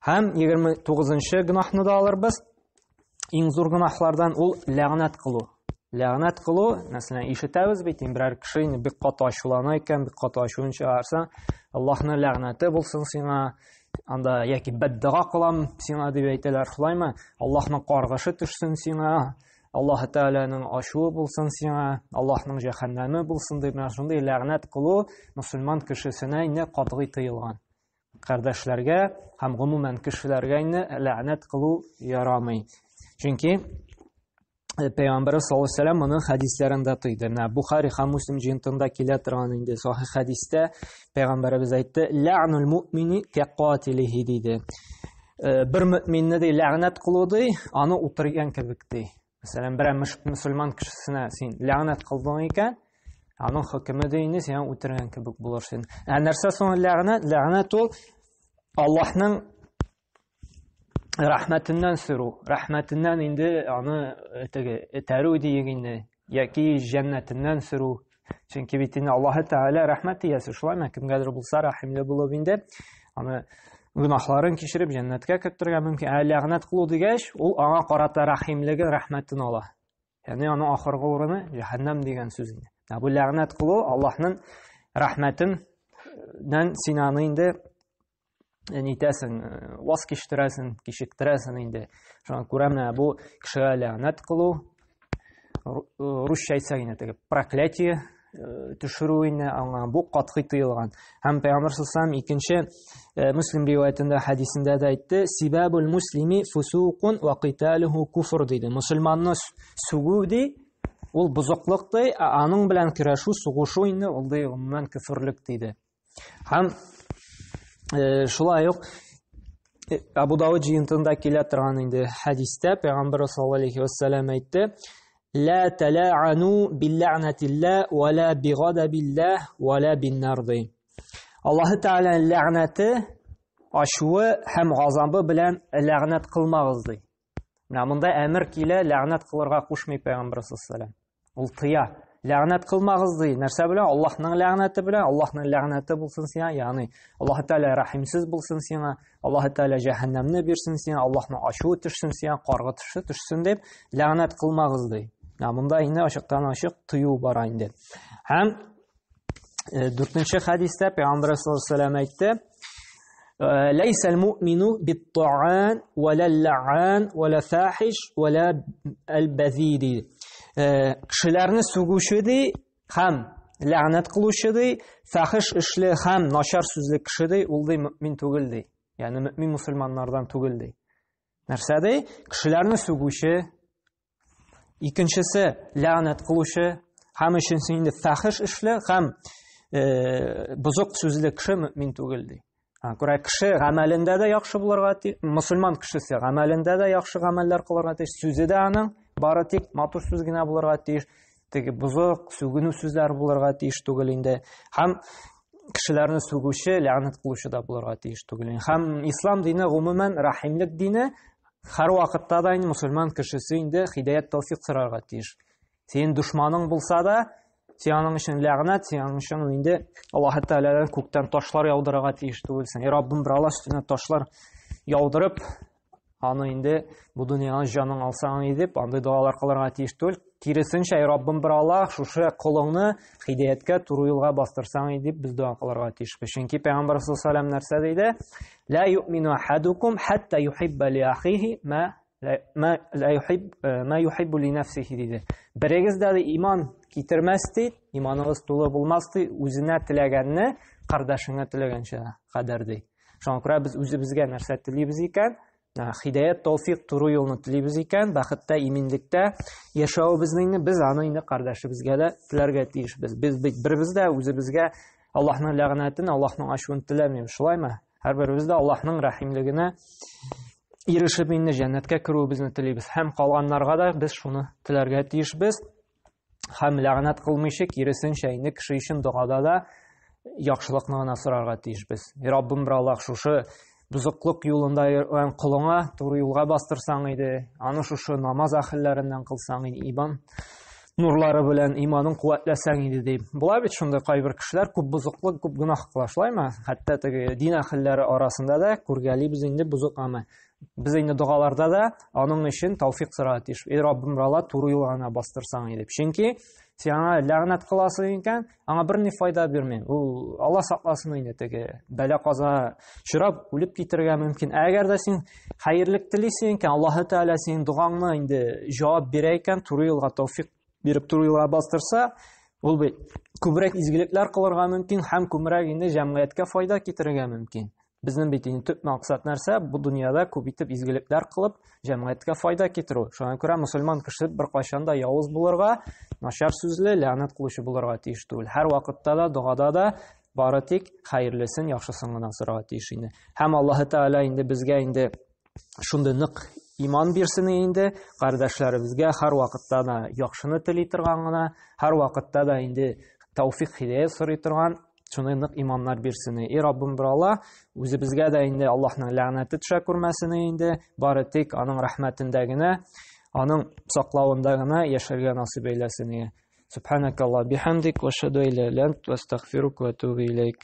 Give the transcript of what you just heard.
Һәм 29-нчы гөнаһны да алырбыз. Иң зур гөнаһлардан ул ләгънәт кылу. Ләгънәт кылу, мәсәлән, ишетәбез бит, берәр кеше бик каты ачулана икән, бик каты ачуын чыгарса, Аллаһның ләгънәте булсын сиңа, анда яки бәддуа кылам сиңа дип әйтәләр, шулаймы? Аллаһның каргышы төшсен сиңа, Аллаһ Тәгаләнең ачуы булсын сиңа, Аллаһның җәһәннәме булсын дип, шундый ләгънәт кылу мөселман кешесенә инде катгый тыелган. Кардәшләргә һәм гомумән кешеләргә инде ләгънәт кылу ярамый. Чөнки Пәйгамбәр саллаллаһу алейһи ва сәллям моны хадисләрендә тыйды. Бухари һәм Муслим җинтында килә торган инде сахих хадистә Пәйгамбәрбез әйтте: "Лә'нул муъмини кәқатилихи" диде. Бер мөэминне ди ләгънәт кылу ди, аны утырган кебек ди. Мәсәлән, бер мөселман кешесенә син ләгънәт кылдың икән, аның хөкеме ди инде син утырган кебек булырсың. Нәрсә соң ләгънәт? Ләгънәт ул Аллаһның рәхмәтеннән сөрү. Рәхмәтеннән инде аны этәрү диек инде, яки җәннәтеннән сөрү. Чөнки бит инде Аллаһ Тәгалә рәхмәт иясе, шулаймы? Кемгәдер булса рәхимле булып инде аны гөнаһларын кичереп җәннәткә кертергә мөмкин. Ләгънәт кылу дигәч, ул аңа карата рәхимлеген, рәхмәтен ала. Ягъни аның ахыргы урыны җәһәннәм дигән сүз инде. Бу ләгънәт кылу Аллаһның рәхмәтеннән син аны инде нитәсен, ваз кичтерәсен, кичектерәсен инде. Шуңа күрә менә бу кешегә ләгънәт кылу, русча әйтсәк инде теге проклятие төшерү инде аңа бу катгый тыелган. Һәм Пәйгамбәр саллаллаһу алейһи ва сәллям Муслим риваятендә хадисендә дә әйтте: "Сибабул муслими фусуқун ва қиталуху куфр" диде. Мусульманны сүгү ди, ул бузыклык ди, аның белән көрәшү, сугышу инде ул ди гомумән күфрлек диде. Һәм шулай ук Абу Дауд җыентында килә торган инде хадистә Пәйгамбәр саллаллаһу алейһи ва сәллям әйтте: "Ла тала'ану биллә'натилләһ ва ла бигадабилләһ ва ла биннар" ди. Аллаһ Тәгалә ләгънәте, ачуы һәм газабы белән ләгънәт кылмагыз ди. Менә монда әмер килә, ләгънәт кылырга кушмый Пәйгамбәр саллаллаһу алейһи ва сәллям. Ул тыя. Ләгънәт кылмагыз ди. Нәрсә белән? Аллаһның ләгънәте белән. Аллаһның ләгънәте булсын сиңа, ягъни Аллаһ Тәгалә рәхимсез булсын сиңа, Аллаһ Тәгалә җәһәннәмне бирсен сиңа, Аллаһның ачуы төшсен сиңа, каргытышы төшсен дип ләгънәт кылмагыз ди. Монда инде ачыктан ачык тыю бара инде. Һәм 4-нче хадистә Пәйгамбәр саллаллаһу алейһи ва сәллям әйтте: "Лайсал муъмину бит-та'ан ва ла-ла'ан ва ла-фахиш ва ла-аль-базиди." Кешеләрне сүгүче ди һәм ләгънәт кылучы ди, фахиш эшле һәм начар сүзле кеше ди, ул ди мөэмин түгел ди. Ягъни мөэмин мусульманнардан түгел ди. Нәрсә ди? Кешеләрне сүгүче, икенчесе ләгънәт кылучы, һәм өченчесе инде фахиш эшле һәм бузык сүзле кеше мөэмин түгел ди. Күрә кеше гамәлендә дә яхшы булырга тиеш, мусульман кешесе гамәлендә дә яхшы гамәлләр кылырга тиеш, сүзе дә аның бары тик матур сүз генә булырга тиеш, теге бузык, сүгенү сүзләр булырга тиеш түгел инде. Һәм кешеләрне сүгүче, ләгънәт кылучы да булырга тиеш түгел. Һәм ислам дине гомумән рәхимлек дине, һәр вакытта да инде мусульман кешесе инде хидаят тәүфик сорарга тиеш. Син душманың булса да, сиңа өчен ләгънәт, сиңа өчен инде Аллаһ Тәгаләдән күктән ташлар яудырырга тиеш түгелсең. Раббым бер Аллаһ өстенә ташлар яудырып, аны инде бу дөньяны җаның алсаң дип, андый дуалар кылырга тиеш түгел. Киресенчә, Раббым бер Аллаһ шушы кулыңны хидаятка, туры юлга бастырсаң дип біз дуа кылырга тиешбез. Чөнки Пәйгамбәр саллаллаһу алейһи ва сәллям нәрсә диде? Ла юъмину ахадукум хатта юхибба ли ахиһи ма юхиббу ли нафсихи диде. Берегез дә иман китермәс ди, иманыгыз тулы булмас ди, үзенә теләгәнне кардәшеңә теләгәнчә кадәр ди. Шуңа күрә без үзебезгә нәрсә телибез икән? Хидаят, тәүфик, туры юлны телибез икән, бәхеттә, иминлектә яшәүебезне без аны инде кардәшебезгә дә теләргә тиешбез. Без бербез дә үзебезгә Аллаһның ләгънәтен, Аллаһның ачуын теләмибез, шулаймы? Һәрберебез дә Аллаһның рәхимлегенә ирешеп инде җәннәткә керүебезне телибез. Һәм калганнарга да без шуны теләргә тиешбез. Һәм ләгънәт кылмыйча, киресенчә инде кеше өчен дугада да яхшылыкны гына сорарга тиешбез. Раббым бер Аллаһ шушы бузыклык юлында йөргән кулыңа туры юлга бастырсаң иде, аны шушы намаз әһелләреннән кылсаң иде, иман нурлары белән иманын куәтләсәң иде дип. Була бит шундай кайбер кешеләр күп бузыклык, күп гөнаһ кыла, шулаймы? Хәтта теге дин әһелләре арасында да күргәлибез инде бузык ама. Без инде дугаларда да аның өчен тауфик сорарга тиеш. Эй Раббым, Алла туры юлга бастырсаң иде. Чөнки сен аңа ләгънәт кыласың икән, аңа берни файда бирмәй. Ул Алла сакласын инде теге бәла каза чырап үлеп китергә мөмкин. Әгәр дә син хәерлек телисең икән, Аллаһ Тәгалә синең дугаңны инде җавап бирә икән, туры юлга тауфик биреп туры юлга бастырса, ул бит күбрәк изгелекләр кылырга мөмкин һәм күбрәк инде җәмгыятькә файда китерергә мөмкин. Безнең бит инде төп максат нәрсә? Бу дөньяда күп итеп изгелекләр кылып, җәмгыятькә файда китерү. Шуңа күрә мөселман кеше беркайчан да явыз булырга, начар сүзле, ләгънәт кылучы булырга тиеш түгел. Һәр вакытта да, дугада да бары тик хәерлесен, яхшысын гына сорарга тиеш инде. Һәм Аллаһ Тәгалә инде безгә инде шундый нык иман бирсен инде, кардәшләребезгә һәр вакытта да яхшыны тели торган гына, һәр вакытта да инде тауфик хидая сорый торган шундый нык иманнар бирсен. Эй Раббым, бер Алла, үзебезгә дә инде Аллаһның ләгънәте төшә күрмәсен инде, бары тик аның рәхмәтендә генә, аның саклавында гына яшәргә насыйп әйләсен. Субханакалла бихамдик ва ашһаду ан ла илаха илля ант ва астагфирука ва атубу илейк.